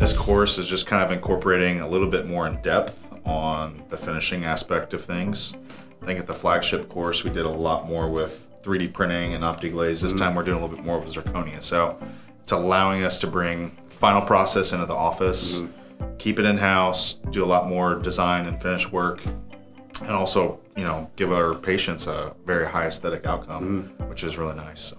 This course is just kind of incorporating a little bit more in depth on the finishing aspect of things. I think at the flagship course we did a lot more with 3D printing and OptiGlaze. This time we're doing a little bit more with zirconia. So it's allowing us to bring final process into the office, keep it in-house, do a lot more design and finish work, and also, you know, give our patients a very high aesthetic outcome, which is really nice. So.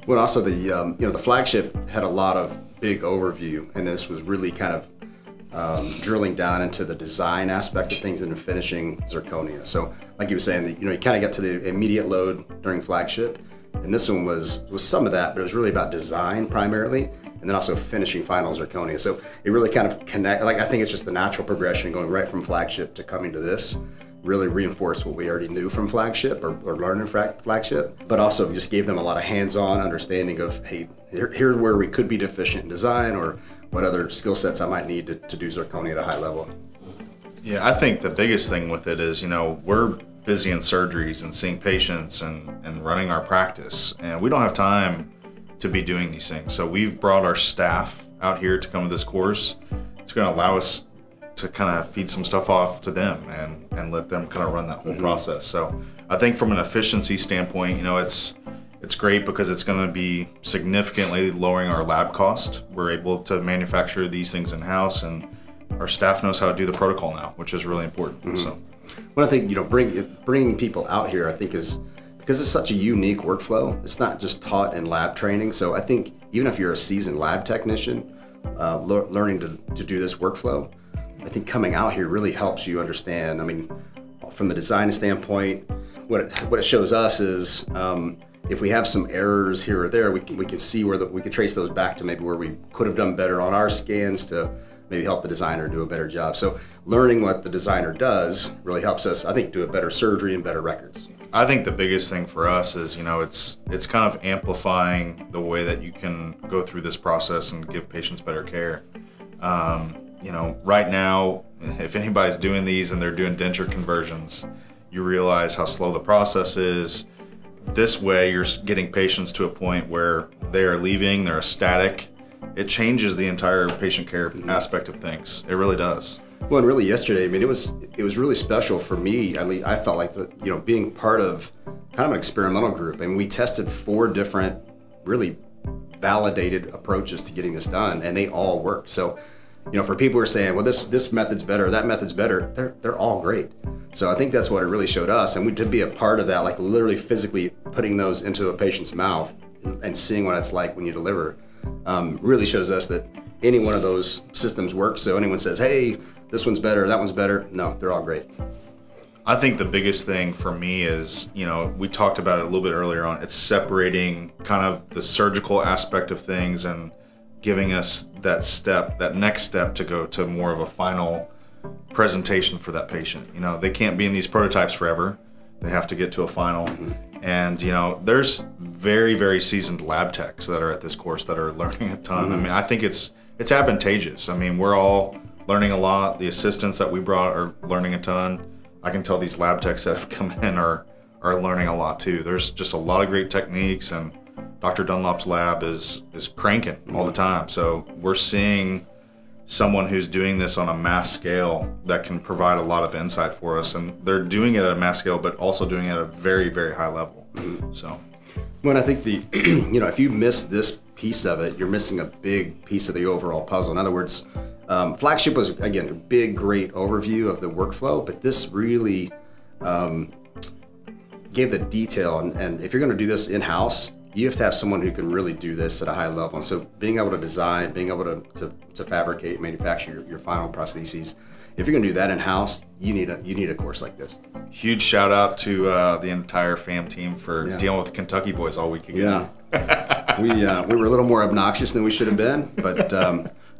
Well, also the you know, the flagship had a lot of big overview, and this was really kind of drilling down into the design aspect of things and finishing zirconia. So, like you were saying, that, you know, you kind of got to the immediate load during flagship, and this one was some of that, but it was really about design primarily, and then also finishing final zirconia. So it really kind of I think it's just the natural progression going right from flagship to coming to this. Really reinforced what we already knew from flagship or learned in flagship, but also just gave them a lot of hands-on understanding of, hey, here's where we could be deficient in design, or what other skill sets I might need to do zirconia at a high level. Yeah, I think the biggest thing with it is, you know, we're busy in surgeries and seeing patients and running our practice, and we don't have time to be doing these things. So we've brought our staff out here to come to this course. It's going to allow us to kind of feed some stuff off to them and let them kind of run that whole process. So I think from an efficiency standpoint, you know, it's great because it's going to be significantly lowering our lab cost. We're able to manufacture these things in-house, and our staff knows how to do the protocol now, which is really important. So, well, I think, you know, bringing people out here, I think, is because it's such a unique workflow. It's not just taught in lab training. So I think even if you're a seasoned lab technician, learning to do this workflow, I think coming out here really helps you understand. I mean, from the design standpoint, what it shows us is if we have some errors here or there, we can see where we can trace those back to maybe where we could have done better on our scans to maybe help the designer do a better job. So learning what the designer does really helps us, I think, do a better surgery and better records. I think the biggest thing for us is, you know, it's kind of amplifying the way that you can go through this process and give patients better care. You know, right now, if anybody's doing these and they're doing denture conversions, you realize how slow the process is. This way, you're getting patients to a point where they're leaving, they're ecstatic. It changes the entire patient care aspect of things. It really does. Well, and really yesterday, I mean, it was really special for me. At least I felt like, you know, being part of kind of an experimental group. I mean, we tested 4 different really validated approaches to getting this done, and they all worked. So, you know, for people who are saying, well, this method's better, that method's better, they're all great. So I think that's what it really showed us, and to be a part of that, like literally physically putting those into a patient's mouth and seeing what it's like when you deliver, really shows us that any one of those systems works. So anyone says, hey, this one's better, that one's better, no, they're all great. I think the biggest thing for me is, you know, we talked about it a little bit earlier on, it's separating kind of the surgical aspect of things and giving us that next step to go to more of a final presentation for that patient. You know, they can't be in these prototypes forever. They have to get to a final. And, you know, there's very, very seasoned lab techs that are at this course that are learning a ton. I mean, I think it's advantageous. I mean, we're all learning a lot. The assistants that we brought are learning a ton. I can tell these lab techs that have come in are learning a lot too. There's just a lot of great techniques, and Dr. Dunlop's lab is cranking all the time. So we're seeing someone who's doing this on a mass scale that can provide a lot of insight for us. And they're doing it at a mass scale, but also doing it at a very, very high level. So, well, I think you know, if you miss this piece of it, you're missing a big piece of the overall puzzle. In other words, flagship was, again, a big, great overview of the workflow, but this really gave the detail. And if you're going to do this in-house, you have to have someone who can really do this at a high level. And so being able to design, being able to fabricate, manufacture your final prostheses, if you're gonna do that in-house, you need a course like this. Huge shout out to the entire FAM team for dealing with the Kentucky boys all week again. Yeah, we were a little more obnoxious than we should have been, but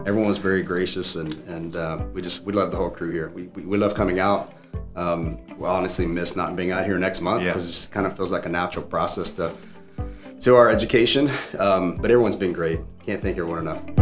everyone was very gracious, and we love the whole crew here. We love coming out. We'll honestly miss not being out here next month because it just kind of feels like a natural process to our education, but everyone's been great. Can't thank everyone enough.